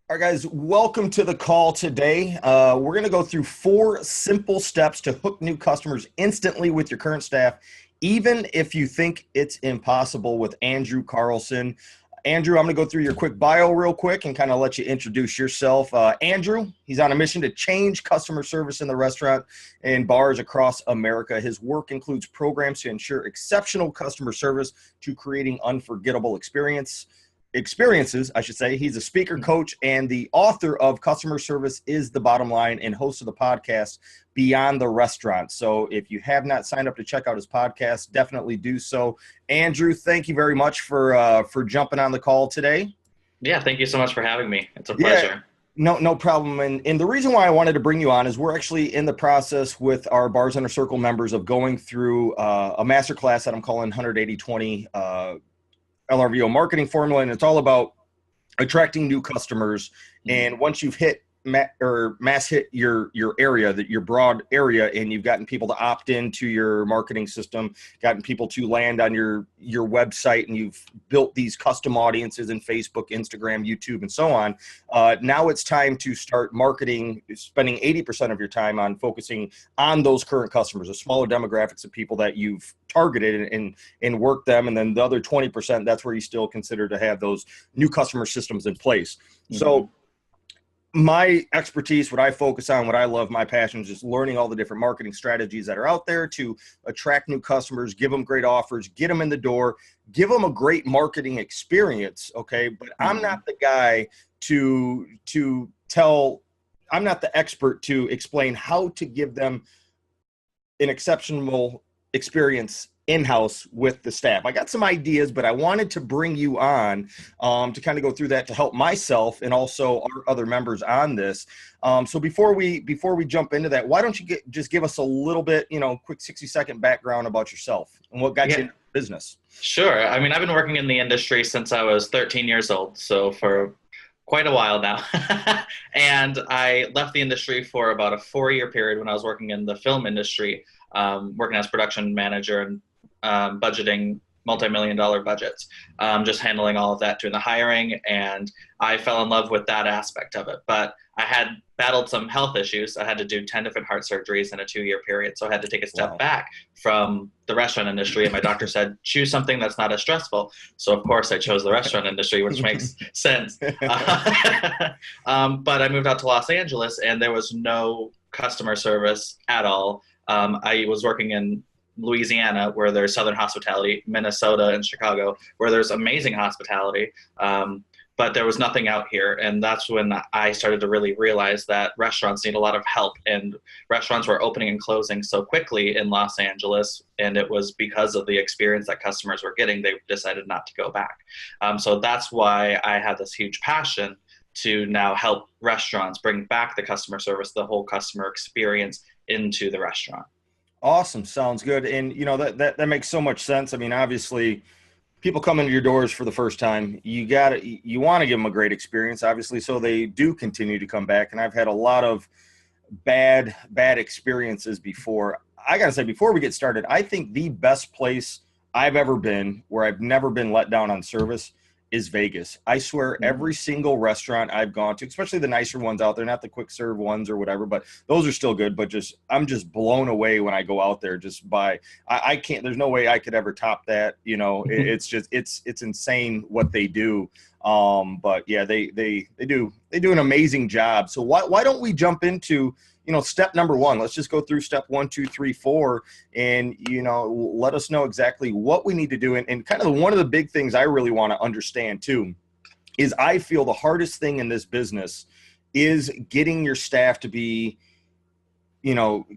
All right, guys, welcome to the call today. We're going to go through 4 simple steps to hook new customers instantly with your current staff, even if you think it's impossible with Andrew Carlson. Andrew, I'm going to go through your quick bio real quick and kind of let you introduce yourself. Andrew, he's on a mission to change customer service in the restaurant and bars across America. His work includes programs to ensure exceptional customer service to creating unforgettable experiences, I should say. He's a speaker, coach, and the author of Customer Service is the Bottom Line and host of the podcast Beyond the Restaurant. So if you have not signed up to check out his podcast, definitely do so. Andrew, thank you very much for jumping on the call today. Yeah, thank you so much for having me. It's a Yeah. pleasure. No problem. And the reason why I wanted to bring you on is we're actually in the process with our Bars Under Circle members of going through a masterclass that I'm calling 180-20 LRVO marketing formula, and it's all about attracting new customers. And once you've hit mass hit your area, that your broad area, and you've gotten people to opt into your marketing system, gotten people to land on your website, and you've built these custom audiences in Facebook, Instagram, YouTube, and so on. Now it's time to start marketing, spending 80% of your time on focusing on those current customers, the smaller demographics of people that you've targeted and work them. And then the other 20%, that's where you still consider to have those new customer systems in place. So my expertise, what I focus on, what I love, my passion is just learning all the different marketing strategies that are out there to attract new customers, give them great offers, get them in the door, give them a great marketing experience. Okay. But I'm not the guy to tell, I'm not the expert to explain how to give them an exceptional experience in-house with the staff. I got some ideas, but I wanted to bring you on to kind of go through that to help myself and also our other members on this. So before we jump into that, why don't you just give us a little bit, quick 60-second background about yourself and what got you into business? Sure. I mean, I've been working in the industry since I was 13 years old, so for quite a while now. And I left the industry for about a 4-year period when I was working in the film industry, working as production manager and budgeting multi-million-dollar budgets, just handling all of that, doing the hiring, and I fell in love with that aspect of it. But I had battled some health issues. I had to do 10 different heart surgeries in a 2-year period, so I had to take a step back from the restaurant industry, and my doctor said, choose something that's not as stressful. So, of course, I chose the restaurant industry, which makes sense. But I moved out to Los Angeles, and there was no customer service at all. I was working in Louisiana, where there's Southern hospitality, Minnesota and Chicago, where there's amazing hospitality, but there was nothing out here. And that's when I started to really realize that restaurants need a lot of help, and restaurants were opening and closing so quickly in Los Angeles, and it was because of the experience that customers were getting, they decided not to go back. So that's why I had this huge passion to now help restaurants bring back the customer service, the whole customer experience into the restaurant. Awesome. Sounds good. And that makes so much sense. I mean, obviously people come into your doors for the first time. You want to give them a great experience, obviously, so they do continue to come back. And I've had a lot of bad experiences before. I got to say, before we get started, I think the best place I've ever been where I've never been let down on service is Vegas. I swear every single restaurant I've gone to, especially the nicer ones out there, not the quick serve ones or whatever, but those are still good. But I'm just blown away when I go out there just by, I can't, there's no way I could ever top that. It's just, it's insane what they do. But yeah, they do an amazing job. So why don't we jump into, step number 1? Let's just go through step 1, 2, 3, 4, and, let us know exactly what we need to do. And kind of one of the big things I really want to understand too, is I feel the hardest thing in this business is getting your staff to be,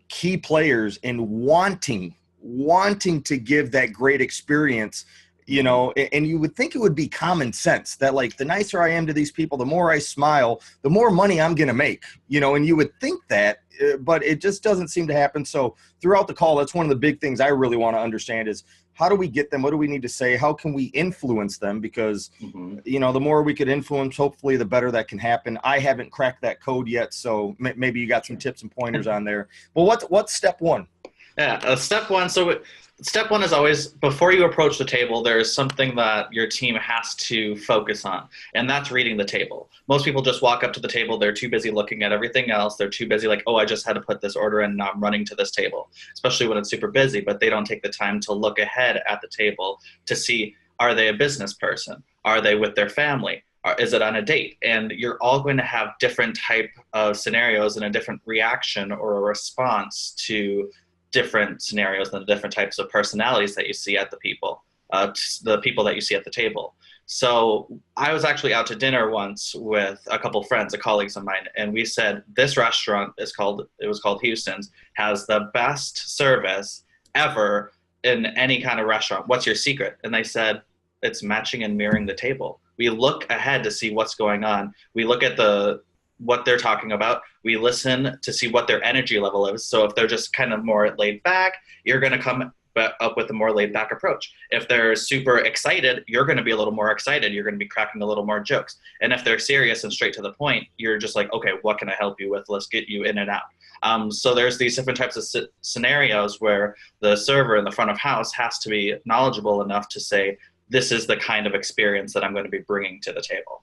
key players and wanting to give that great experience. And you would think it would be common sense that, like, the nicer I am to these people, the more I smile, the more money I'm going to make, and you would think that, but it just doesn't seem to happen. So throughout the call, that's one of the big things I really want to understand is, how do we get them? What do we need to say? How can we influence them? Because, the more we could influence, hopefully the better that can happen. I haven't cracked that code yet, so maybe you got some tips and pointers on there. Well, what's step 1? Yeah, step one. So step one is always before you approach the table, there's something that your team has to focus on, and that's reading the table. Most people just walk up to the table. They're too busy looking at everything else. They're too busy like, oh, I just had to put this order in, now I'm running to this table, especially when it's super busy, but they don't take the time to look ahead at the table to see, are they a business person? Are they with their family? Is it on a date? And you're all going to have different type of scenarios and a different reaction or a response to different scenarios and the different types of personalities that you see at the people that you see at the table. So I was actually out to dinner once with a couple friends, colleagues of mine, and we said this restaurant it was called Houston's, has the best service ever in any kind of restaurant. What's your secret? And they said it's matching and mirroring the table. We look ahead to see what's going on. We look at what they're talking about. We listen to see what their energy level is. So if they're just kind of more laid back, you're going to come up with a more laid back approach. If they're super excited, you're going to be a little more excited. You're going to be cracking a little more jokes. And if they're serious and straight to the point, you're just like, okay, what can I help you with? Let's get you in and out. So there's these different types of scenarios where the server in the front of house has to be knowledgeable enough to say, this is the kind of experience that I'm going to be bringing to the table.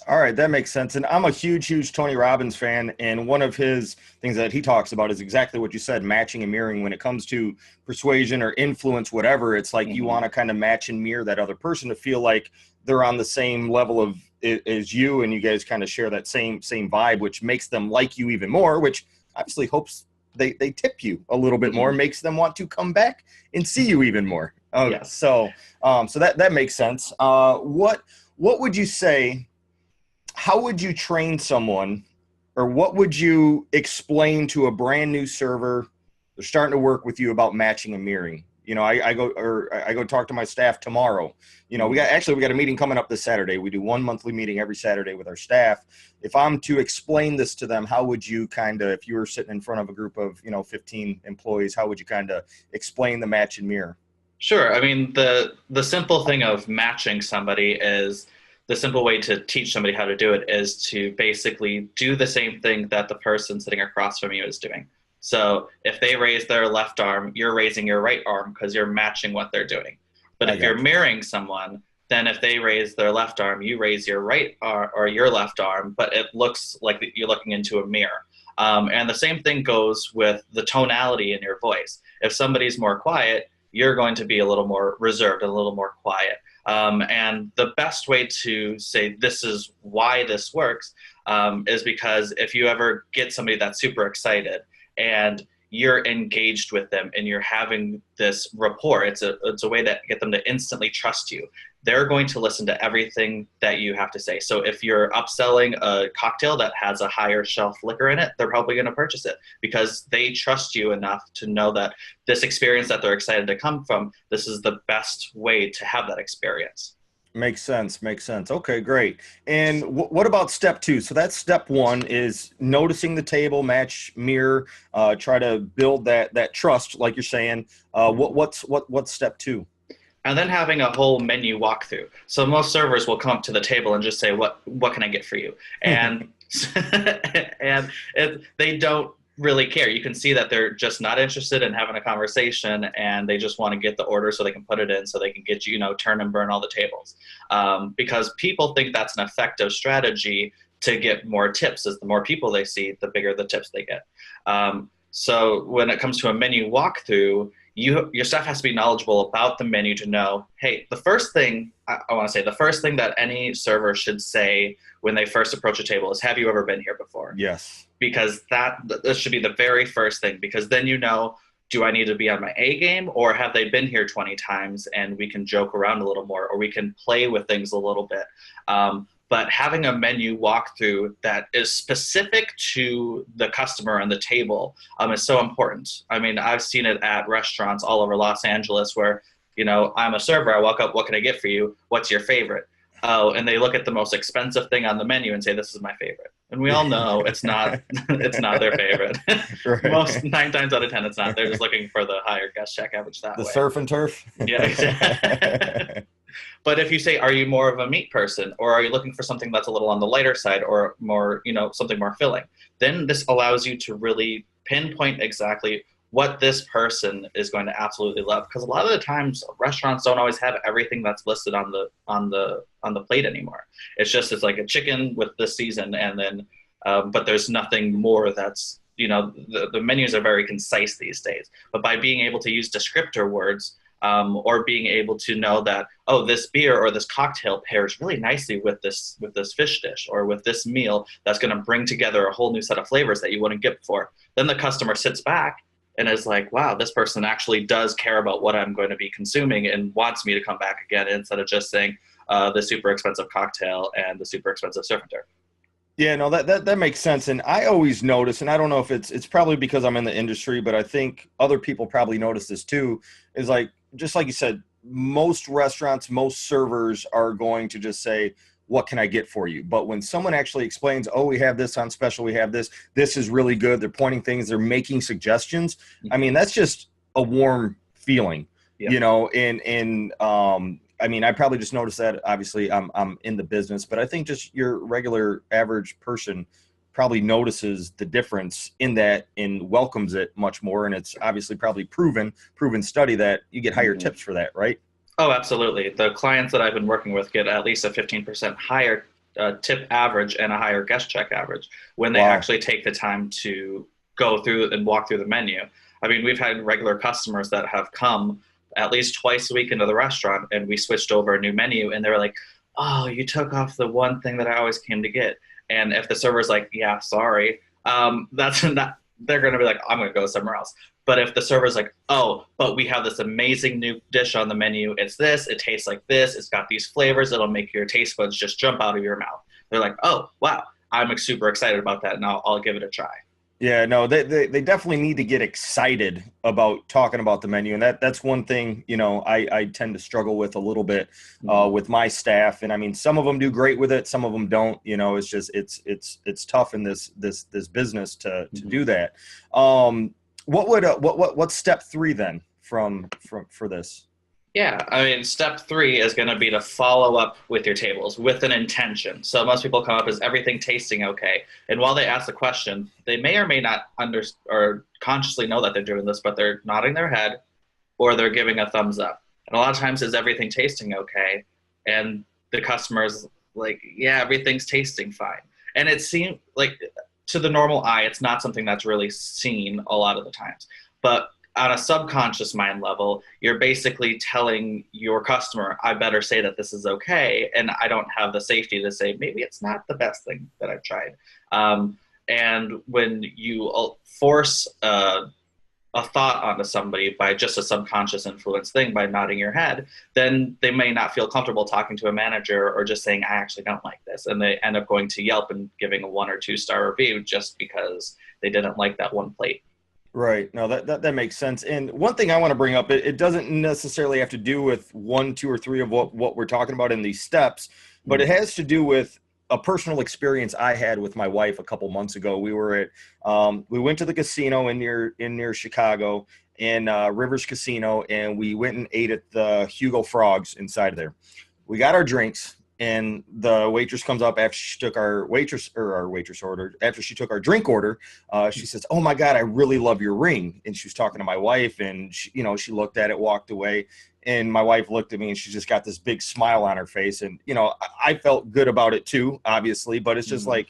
All right, that makes sense. And I'm a huge Tony Robbins fan. And one of his things that he talks about is exactly what you said, matching and mirroring. When it comes to persuasion or influence, whatever, it's like you want to kind of match and mirror that other person to feel like they're on the same level of as you, and you guys kind of share that same vibe, which makes them like you even more, which obviously hopes they tip you a little bit more, makes them want to come back and see you even more. Yes. So that makes sense. What would you say? How would you train someone, or what would you explain to a brand new server they're starting to work with you about matching and mirroring? You know, I go talk to my staff tomorrow. You know, we got a meeting coming up this Saturday. We do one monthly meeting every Saturday with our staff. If I'm to explain this to them, how would you kind of, if you were sitting in front of a group of, 15 employees, how would you kind of explain the match and mirror? Sure. I mean, the simple thing of matching somebody is, the simple way to teach somebody how to do it is to basically do the same thing that the person sitting across from you is doing. So if they raise their left arm, you're raising your right arm because you're matching what they're doing. But if you're mirroring someone, then if they raise their left arm, you raise your right arm or your left arm, but it looks like you're looking into a mirror. And the same thing goes with the tonality in your voice. If somebody's more quiet, you're going to be a little more reserved and a little more quiet. And the best way to say this is why this works is because if you ever get somebody that's super excited and you're engaged with them and you're having this rapport, it's a way that get them to instantly trust you. They're going to listen to everything that you have to say. So if you're upselling a cocktail that has a higher shelf liquor in it, they're probably going to purchase it because they trust you enough to know that this experience that they're excited to come from, this is the best way to have that experience. Makes sense. Okay, great. And what about step two? So that's step one, is noticing the table, match, mirror, try to build that trust, like you're saying. What's step two? And then having a whole menu walkthrough. So most servers will come up to the table and just say, what can I get for you? And they don't really care. You can see that they're just not interested in having a conversation, and they just want to get the order so they can put it in, so they can get you, turn and burn all the tables. Because people think that's an effective strategy to get more tips. As the more people they see, the bigger the tips they get. So when it comes to a menu walkthrough, your staff has to be knowledgeable about the menu to know, hey, the first thing that any server should say when they first approach a table is, have you ever been here before? Yes. Because that should be the very first thing, because then do I need to be on my A game, or have they been here 20 times and we can joke around a little more, or we can play with things a little bit. But having a menu walkthrough that is specific to the customer and the table is so important. I mean, I've seen it at restaurants all over Los Angeles where, I'm a server, I walk up, what can I get for you? What's your favorite? Oh, and they look at the most expensive thing on the menu and say, this is my favorite. And we all know it's not it's not their favorite. Right. Most 9 times out of 10, it's not. They're just looking for the higher guest check average that The way. surf and turf? Yeah, exactly. But if you say, are you more of a meat person, or are you looking for something that's a little on the lighter side, or more, something more filling, then this allows you to really pinpoint exactly what this person is going to absolutely love. Because a lot of the times restaurants don't always have everything that's listed on the plate anymore. It's like a chicken with this season, and then but there's nothing more. That's, the menus are very concise these days. But by being able to use descriptor words, or being able to know that, oh, this beer or this cocktail pairs really nicely with this fish dish or with this meal, that's going to bring together a whole new set of flavors that you wouldn't get before. Then the customer sits back and is like, wow, this person actually does care about what I'm going to be consuming and wants me to come back again, instead of just saying the super expensive cocktail and the super expensive surf and turf. Yeah, no, that makes sense. And I always notice, and I don't know if it's probably because I'm in the industry, but I think other people probably notice this too, is like, just like you said, most restaurants, most servers are going to just say, what can I get for you? But when someone actually explains, oh, we have this on special, we have this is really good, they're pointing things, they're making suggestions. I mean, that's just a warm feeling, Yep. I mean, I probably just noticed that. Obviously, I'm in the business, but I think just your regular average person probably notices the difference in that and welcomes it much more. And it's obviously probably proven study that you get higher tips for that, right? Oh, absolutely. The clients that I've been working with get at least a 15% higher tip average and a higher guest check average when they actually take the time to go through and walk through the menu. I mean, we've had regular customers that have come at least twice a week into the restaurant, and we switched over a new menu, and they were like, oh, you took off the one thing that I always came to get. And if the server's like, yeah, sorry, that's not, they're going to be like, I'm going to go somewhere else. But if the server's like, oh, but we have this amazing new dish on the menu, it's this, it tastes like this, it's got these flavors, it'll make your taste buds just jump out of your mouth. They're like, oh, wow, I'm super excited about that, and I'll give it a try. Yeah, no, they definitely need to get excited about talking about the menu. And that's one thing, I tend to struggle with a little bit with my staff. And I mean, some of them do great with it. Some of them don't, it's just, it's tough in this business to do that. What's step 3 then for this? Yeah, I mean, step 3 is going to be to follow up with your tables with an intention. So most people come up as everything tasting okay. And while they ask the question, they may or may not or consciously know that they're doing this, but they're nodding their head or they're giving a thumbs up. And a lot of times, is everything tasting okay? And the customer's like, yeah, everything's tasting fine. And it seems like, to the normal eye, it's not something that's really seen a lot of the times. But on a subconscious mind level, you're basically telling your customer, I better say that this is okay, and I don't have the safety to say, maybe it's not the best thing that I've tried. And when you force a thought onto somebody by just a subconscious influence thing, by nodding your head, then they may not feel comfortable talking to a manager or just saying, I actually don't like this. And they end up going to Yelp and giving a 1 or 2 star review just because they didn't like that one plate. Right. No, that makes sense. And one thing I want to bring up, it doesn't necessarily have to do with 1, 2, or 3 of what we're talking about in these steps, but it has to do with a personal experience I had with my wife a couple months ago. We were we went to the casino in near Chicago, in Rivers Casino, and we went and ate at the Hugo Frogs inside of there. We got our drinks. And the waitress comes up after she took our waitress order. After she took our drink order, she says, "Oh my God, I really love your ring." And she was talking to my wife, and she looked at it, walked away, and my wife looked at me, and she just got this big smile on her face. And I felt good about it too, obviously. But it's just like,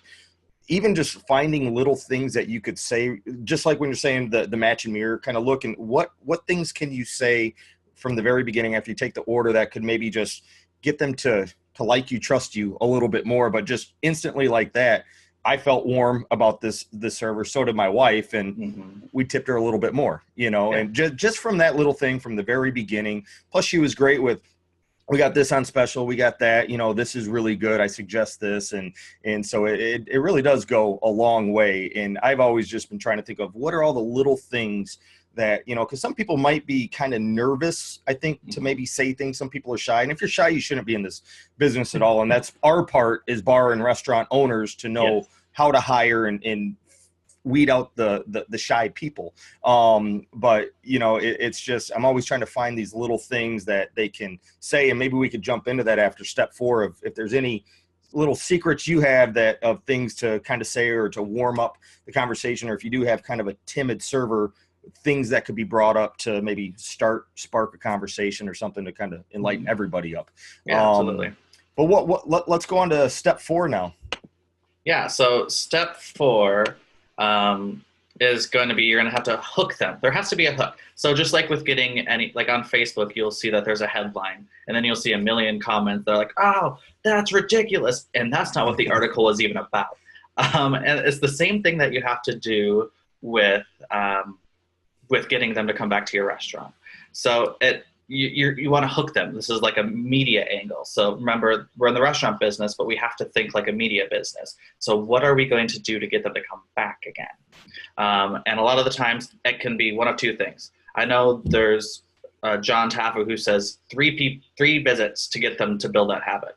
even just finding little things that you could say, just like when you're saying the match and mirror, kind of looking what things can you say from the very beginning after you take the order that could maybe just get them to like you, trust you a little bit more. But just instantly like that, I felt warm about this server. So did my wife, and we tipped her a little bit more, and just from that little thing from the very beginning. Plus she was great with, we got this on special, we got that, this is really good, I suggest this. And so it really does go a long way. And I've always just been trying to think of what are all the little things that, because some people might be kind of nervous, I think, to maybe say things. Some people are shy. And if you're shy, you shouldn't be in this business at all. And that's our part as bar and restaurant owners to know how to hire and weed out the shy people. But, it's just, I'm always trying to find these little things that they can say. And maybe we could jump into that after step 4 of if there's any little secrets you have of things to kind of say or to warm up the conversation, or if you do have kind of a timid server, things that could be brought up to maybe spark a conversation or something to kind of enlighten everybody up. Yeah, absolutely. But let's go on to step 4 now. Yeah, so step 4 is going to be, you're going to have to hook them. There has to be a hook. So just like with getting any, like on Facebook, you'll see that there's a headline, and then you'll see a million comments. They're like, oh, that's ridiculous. And that's not what the article is even about. And it's the same thing that you have to do with getting them to come back to your restaurant. So you want to hook them. This is like a media angle. So remember, we're in the restaurant business, but we have to think like a media business. So what are we going to do to get them to come back again? And a lot of the times it can be one of two things. I know there's John Taffer who says three visits to get them to build that habit.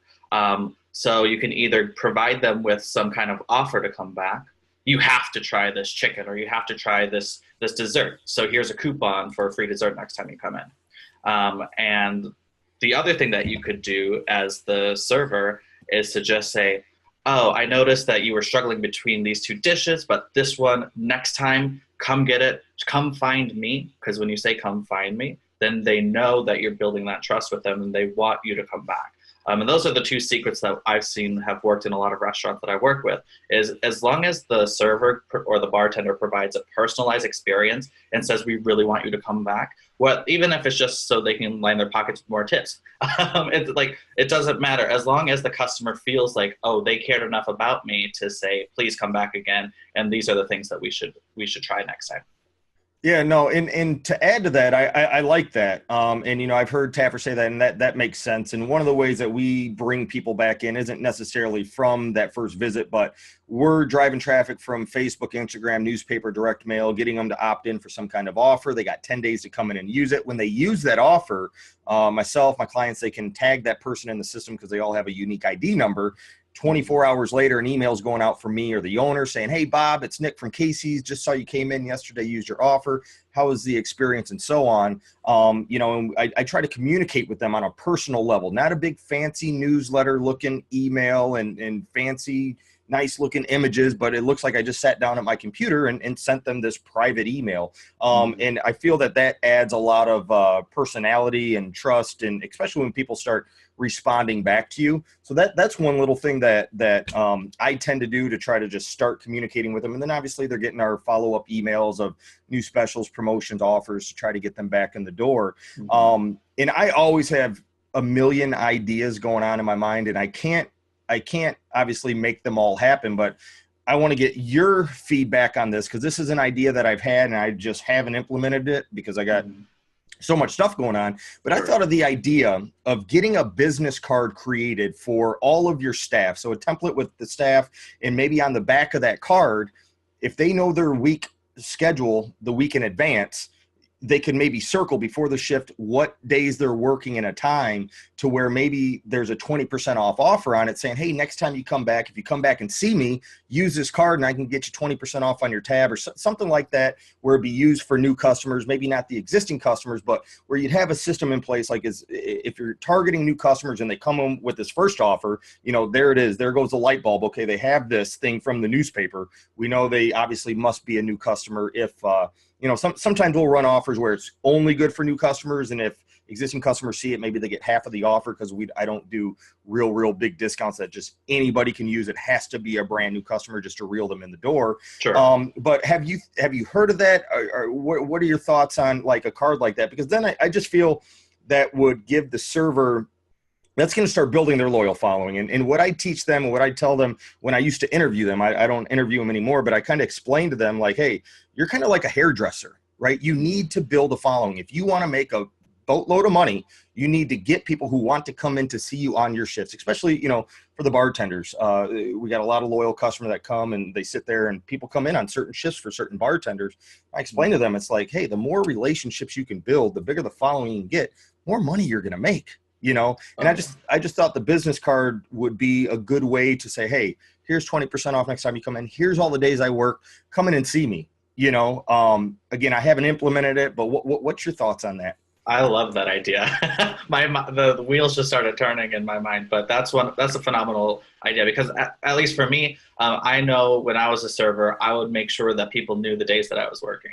So you can either provide them with some kind of offer to come back. You have to try this chicken, or you have to try this dessert. So here's a coupon for a free dessert next time you come in. And the other thing that you could do as the server is to just say, oh, I noticed that you were struggling between these two dishes, but this one, next time, come get it. Come find me. Because when you say come find me, then they know that you're building that trust with them and they want you to come back. And those are the two secrets that I've seen have worked in a lot of restaurants that I work with, is as long as the server or the bartender provides a personalized experience and says, we really want you to come back, well, even if it's just so they can line their pockets with more tips. It doesn't matter. As long as the customer feels like, oh, they cared enough about me to say, please come back again. And these are the things that we should try next time. Yeah, no, and to add to that, I like that. And, I've heard Taffer say that, and that makes sense. And one of the ways that we bring people back in isn't necessarily from that first visit, but we're driving traffic from Facebook, Instagram, newspaper, direct mail, getting them to opt in for some kind of offer. They got 10 days to come in and use it. When they use that offer, myself, my clients, they can tag that person in the system because they all have a unique ID number. 24 hours later, an email's going out from me or the owner saying, hey, Bob, it's Nick from Casey's. Just saw you came in yesterday, used your offer. How was the experience, and so on. And I try to communicate with them on a personal level, not a big fancy newsletter looking email and fancy, nice looking images, but it looks like I just sat down at my computer and sent them this private email. And I feel that adds a lot of personality and trust, and especially when people start responding back to you. So that's one little thing that I tend to do to try to just start communicating with them. And then obviously they're getting our follow-up emails of new specials, promotions, offers to try to get them back in the door. And I always have a million ideas going on in my mind, and I can't obviously make them all happen, but I want to get your feedback on this, because this is an idea that I've had and I just haven't implemented it because I got so much stuff going on. But I thought of the idea of getting a business card created for all of your staff. So a template with the staff, and maybe on the back of that card, if they know their week schedule the week in advance, they can maybe circle before the shift what days they're working in a time, to where maybe there's a 20% off offer on it saying, hey, next time you come back, if you come back and see me, use this card and I can get you 20% off on your tab, or something like that, where it'd be used for new customers, maybe not the existing customers, but where you'd have a system in place. Like, if you're targeting new customers and they come in with this first offer, there it is. There goes the light bulb. Okay, they have this thing from the newspaper. We know they obviously must be a new customer. If, sometimes we'll run offers where it's only good for new customers, and if existing customers see it, maybe they get half of the offer, because I don't do real big discounts that just anybody can use. It has to be a brand new customer just to reel them in the door. Sure. But have you heard of that? Or what are your thoughts on like a card like that? Because then I just feel that would give the server, that's going to start building their loyal following. And what I teach them, and what I tell them when I used to interview them, I don't interview them anymore, but I kind of explain to them like, hey, you're kind of like a hairdresser, right? You need to build a following. If you want to make a boatload of money, you need to get people who want to come in to see you on your shifts, especially, for the bartenders. We got a lot of loyal customers that come and they sit there, and people come in on certain shifts for certain bartenders. I explain to them, it's like, hey, the more relationships you can build, the bigger the following you can get, more money you're going to make. And I just thought the business card would be a good way to say, hey, here's 20% off next time you come in. Here's all the days I work. Come in and see me. Again, I haven't implemented it, but what's your thoughts on that? I love that idea. The wheels just started turning in my mind, but that's a phenomenal idea, because at least for me, I know when I was a server, I would make sure that people knew the days that I was working.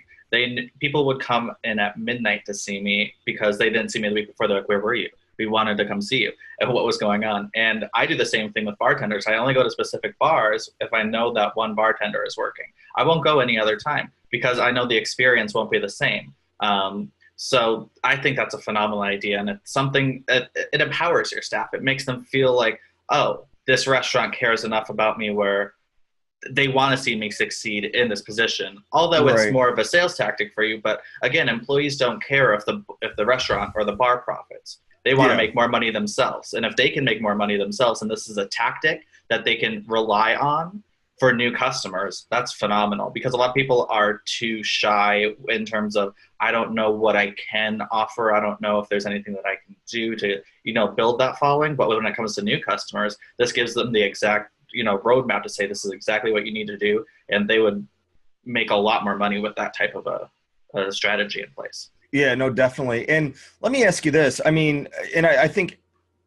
People would come in at midnight to see me because they didn't see me the week before. They're like, "Where were you? We wanted to come see you," and what was going on. And I do the same thing with bartenders. I only go to specific bars if I know that one bartender is working. I won't go any other time because I know the experience won't be the same. So I think that's a phenomenal idea, and it's something that it empowers your staff. It makes them feel like, oh, this restaurant cares enough about me where they want to see me succeed in this position. Although it's more of a sales tactic for you, but again, employees don't care if the restaurant or the bar profits. They want to make more money themselves, and if they can make more money themselves, and this is a tactic that they can rely on for new customers, that's phenomenal, because a lot of people are too shy in terms of, I don't know what I can offer. I don't know if there's anything that I can do to, build that following. But when it comes to new customers, this gives them the exact, roadmap to say, this is exactly what you need to do. And they would make a lot more money with that type of a strategy in place. Yeah, no, definitely. And let me ask you this. I mean, and I think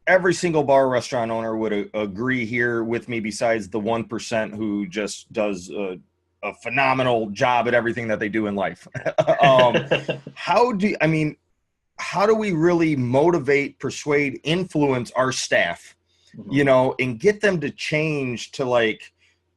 every single bar restaurant owner would agree here with me, besides the 1% who just does a phenomenal job at everything that they do in life. How do we really motivate, persuade, influence our staff, and get them to change to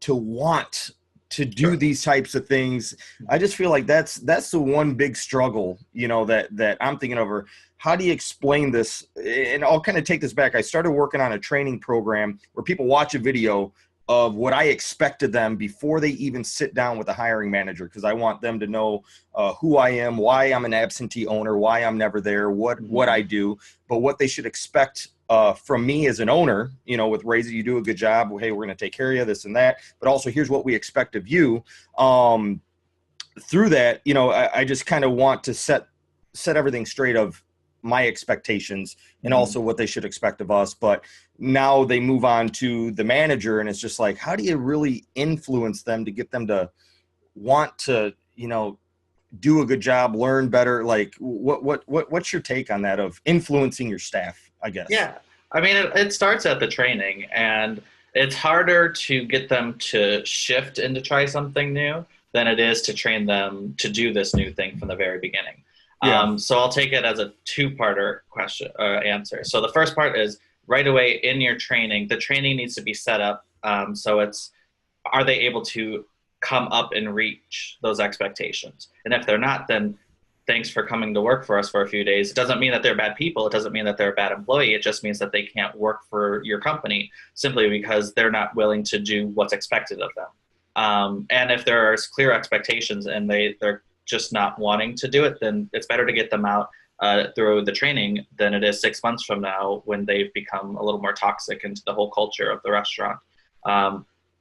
want to do these types of things? I just feel like that's the one big struggle, that I'm thinking over. How do you explain this? And I'll kind of take this back. I started working on a training program where people watch a video of what I expect of them before they even sit down with the hiring manager, because I want them to know who I am, why I'm an absentee owner, why I'm never there, what I do, but what they should expect from me as an owner, with Raise It, you do a good job. Hey, we're going to take care of you, this and that. But also, here's what we expect of you. Through that, I just kind of want to set everything straight of my expectations and also what they should expect of us. But now they move on to the manager, and it's just like, how do you really influence them to get them to want to, do a good job, learn better? Like what's your take on that, of influencing your staff, I guess? Yeah. I mean, it starts at the training, and it's harder to get them to shift and to try something new than it is to train them to do this new thing from the very beginning. Yeah. So I'll take it as a two-parter question answer. So the first part is, right away in your training, the training needs to be set up. So are they able to come up and reach those expectations? And if they're not, then thanks for coming to work for us for a few days. It doesn't mean that they're bad people. It doesn't mean that they're a bad employee. It just means that they can't work for your company simply because they're not willing to do what's expected of them. And if there are clear expectations and they're just not wanting to do it, then it's better to get them out through the training than it is 6 months from now when they've become a little more toxic into the whole culture of the restaurant.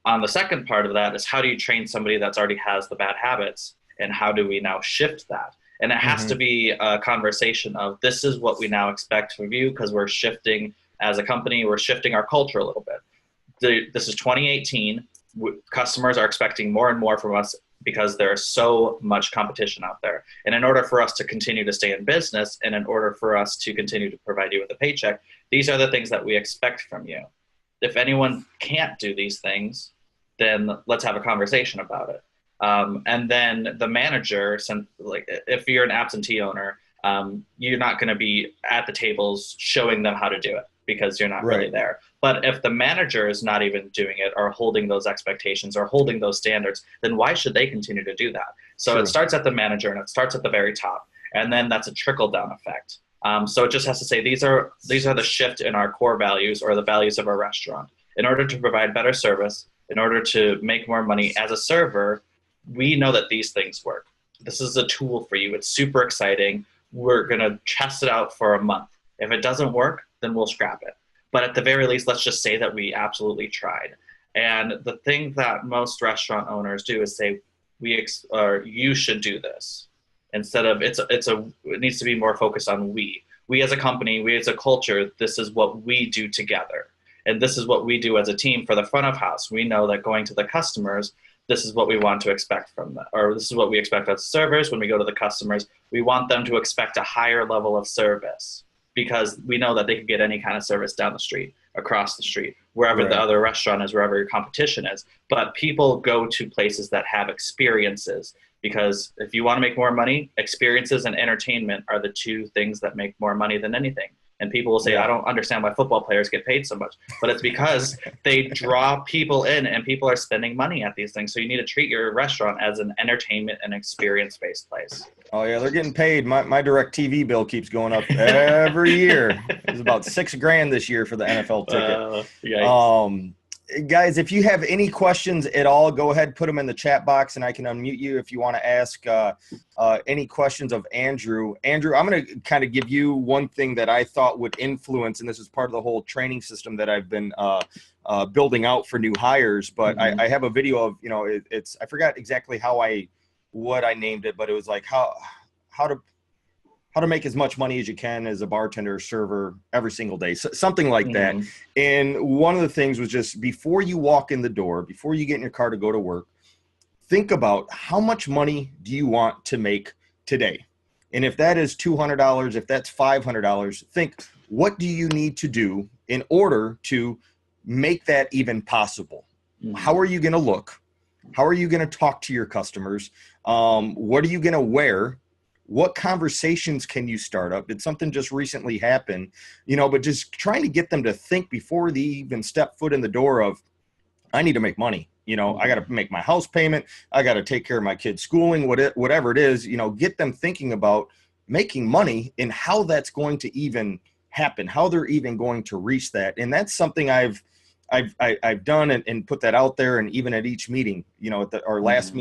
On the second part of that is, how do you train somebody that's already has the bad habits, and how do we now shift that? And it has to be a conversation of, this is what we now expect from you, because we're shifting as a company, we're shifting our culture a little bit. This is 2018. Customers are expecting more and more from us because there's so much competition out there. And in order for us to continue to stay in business, and in order for us to continue to provide you with a paycheck, these are the things that we expect from you. If anyone can't do these things, then let's have a conversation about it. And then the manager, if you're an absentee owner, you're not going to be at the tables showing them how to do it because you're not really there. But if the manager is not even doing it, or holding those expectations, or holding those standards, then why should they continue to do that? So it starts at the manager, and it starts at the very top. And then that's a trickle-down effect. So it just has to say, these are the shift in our core values, or the values of our restaurant. In order to provide better service, in order to make more money as a server, we know that these things work. This is a tool for you. It's super exciting. We're going to test it out for a month. If it doesn't work, then we'll scrap it. But at the very least, let's just say that we absolutely tried. And the thing that most restaurant owners do is say, you should do this. Instead of, it needs to be more focused on we. We as a company, we as a culture, this is what we do together. And this is what we do as a team for the front of house. We know that going to the customers, this is what we want to expect from them, or this is what we expect as servers. When we go to the customers, we want them to expect a higher level of service, because we know that they could get any kind of service down the street, across the street, wherever the other restaurant is, wherever your competition is. But people go to places that have experiences. because if you want to make more money, experiences and entertainment are the two things that make more money than anything. And people will say, I don't understand why football players get paid so much, but it's because they draw people in and people are spending money at these things. So you need to treat your restaurant as an entertainment and experience-based place. Oh yeah, they're getting paid. My direct TV bill keeps going up every year. It's about $6,000 this year for the NFL ticket. Guys, if you have any questions at all, go ahead, put them in the chat box, and I can unmute you if you want to ask any questions of Andrew. Andrew, I'm going to kind of give you one thing that I thought would influence, and this is part of the whole training system that I've been building out for new hires. But I have a video of, it's I forgot exactly what I named it, but it was like how to make as much money as you can as a bartender or server every single day, so, something like that. And one of the things was just before you walk in the door, before you get in your car to go to work, think about how much money do you want to make today? And if that is $200, if that's $500, think, what do you need to do in order to make that even possible? How are you going to look? How are you going to talk to your customers? What are you going to wear? What conversations can you start up? Did something just recently happen? But just trying to get them to think before they even step foot in the door of, I need to make money. I got to make my house payment. I got to take care of my kids' schooling, whatever it is, get them thinking about making money and how that's going to even happen, how they're even going to reach that. And that's something I've done and put that out there. And even at each meeting, at our last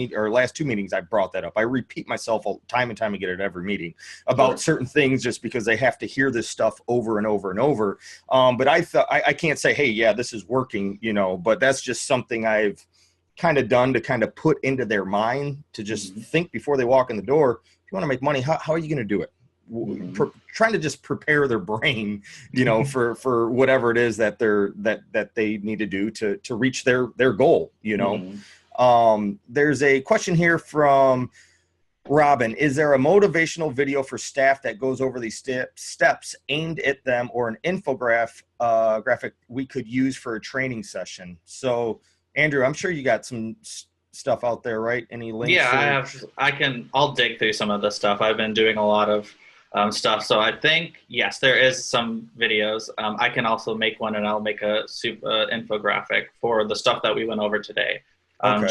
two meetings, I brought that up. I repeat myself time and time again at every meeting about certain things, just because they have to hear this stuff over and over and over. But I can't say, hey, yeah, this is working, but that's just something I've kind of done to kind of put into their mind to just think before they walk in the door. If you want to make money, how are you going to do it? Trying to just prepare their brain, for whatever it is that they need to do to reach their goal. There's a question here from Robin. Is there a motivational video for staff that goes over these steps aimed at them, or an graphic we could use for a training session? So Andrew, I'm sure you got some stuff out there, right? Any links? Yeah, I'll dig through some of the stuff. I've been doing a lot of stuff. So I think, yes, there is some videos. I can also make one, and I'll make a infographic for the stuff that we went over today,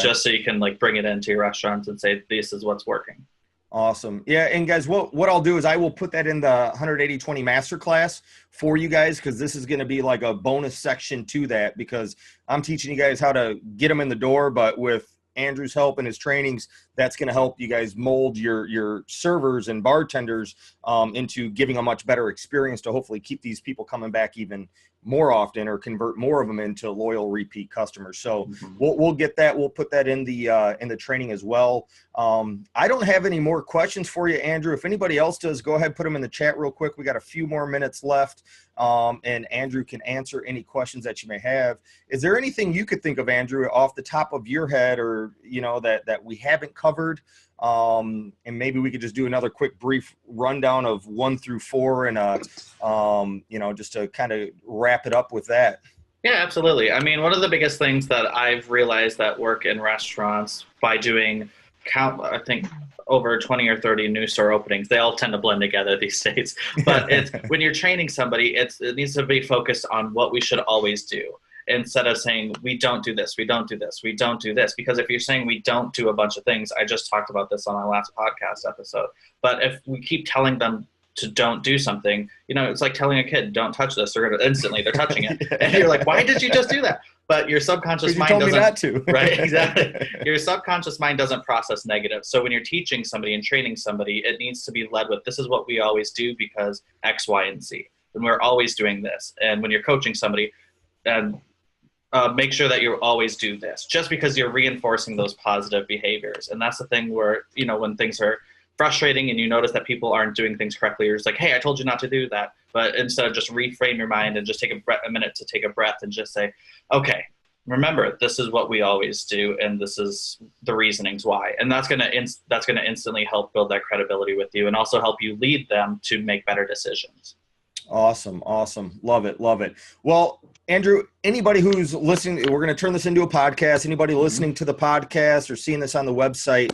just so you can bring it into your restaurants and say, this is what's working. Awesome. Yeah. And guys, what I'll do is I will put that in the 180/20 masterclass for you guys, because this is going to be like a bonus section to that, because I'm teaching you guys how to get them in the door, but with Andrew's help and his trainings, that's going to help you guys mold your servers and bartenders into giving a much better experience to hopefully keep these people coming back even more often, or convert more of them into loyal repeat customers. So we'll get that. We'll put that in the training as well. I don't have any more questions for you, Andrew. If anybody else does, go ahead, put them in the chat real quick. We got a few more minutes left, and Andrew can answer any questions that you may have. Is there anything you could think of, Andrew, off the top of your head, or that we haven't covered? And maybe we could just do another quick brief rundown of 1 through 4, and just to kind of wrap it up with that. Yeah, absolutely. I mean, one of the biggest things that I've realized that work in restaurants by doing I think over 20 or 30 new store openings, they all tend to blend together these days. But when you're training somebody, it needs to be focused on what we should always do, instead of saying, we don't do this, we don't do this, we don't do this. Because if you're saying we don't do a bunch of things, I just talked about this on our last podcast episode, but if we keep telling them to don't do something, it's like telling a kid, don't touch this, they're touching it. And you're like, why did you just do that? But your subconscious mind doesn't. Not to. Right, exactly. Your subconscious mind doesn't process negative. So when you're teaching somebody and training somebody, it needs to be led with, this is what we always do because X, Y, and Z. And we're always doing this. And when you're coaching somebody, make sure that you always do this, just because you're reinforcing those positive behaviors. And that's the thing where, when things are frustrating and you notice that people aren't doing things correctly, you're just like, hey, I told you not to do that. But instead of just reframe your mind and just take a minute to take a breath and just say, okay, remember, this is what we always do, and this is the reasonings why. And that's gonna instantly help build that credibility with you, and also help you lead them to make better decisions. Awesome. Awesome. Love it. Love it. Well, Andrew, anybody who's listening, we're going to turn this into a podcast. Anybody listening to the podcast or seeing this on the website,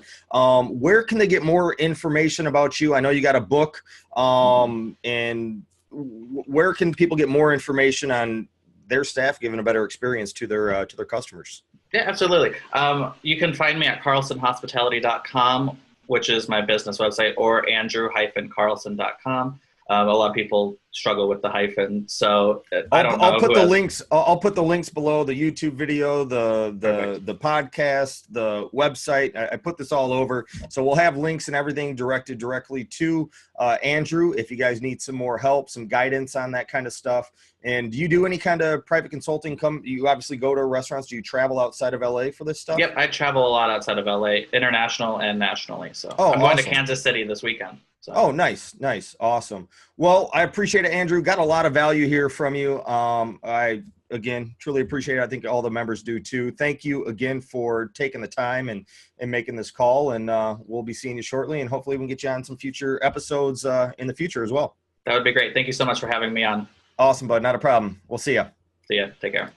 where can they get more information about you? I know you got a book, and where can people get more information on their staff giving a better experience to their customers? Yeah, absolutely. You can find me at carlsonhospitality.com, which is my business website, or andrew-carlson.com. A lot of people struggle with the hyphen, so I don't know. I'll put the links. I'll put the links below: the YouTube video, the podcast, the website. I put this all over, so we'll have links and everything directed directly to Andrew. If you guys need some more help, some guidance on that kind of stuff. And do you do any kind of private consulting? You obviously go to restaurants. Do you travel outside of LA for this stuff? Yep, I travel a lot outside of LA, international and nationally. So I'm going to Kansas City this weekend. So. Oh, nice. Awesome. Well, I appreciate it, Andrew. Got a lot of value here from you. I, again, truly appreciate it. I think all the members do too. Thank you again for taking the time and making this call. And we'll be seeing you shortly. And hopefully we can get you on some future episodes in the future as well. That would be great. Thank you so much for having me on. Awesome, bud. Not a problem. We'll see you. See ya. Take care.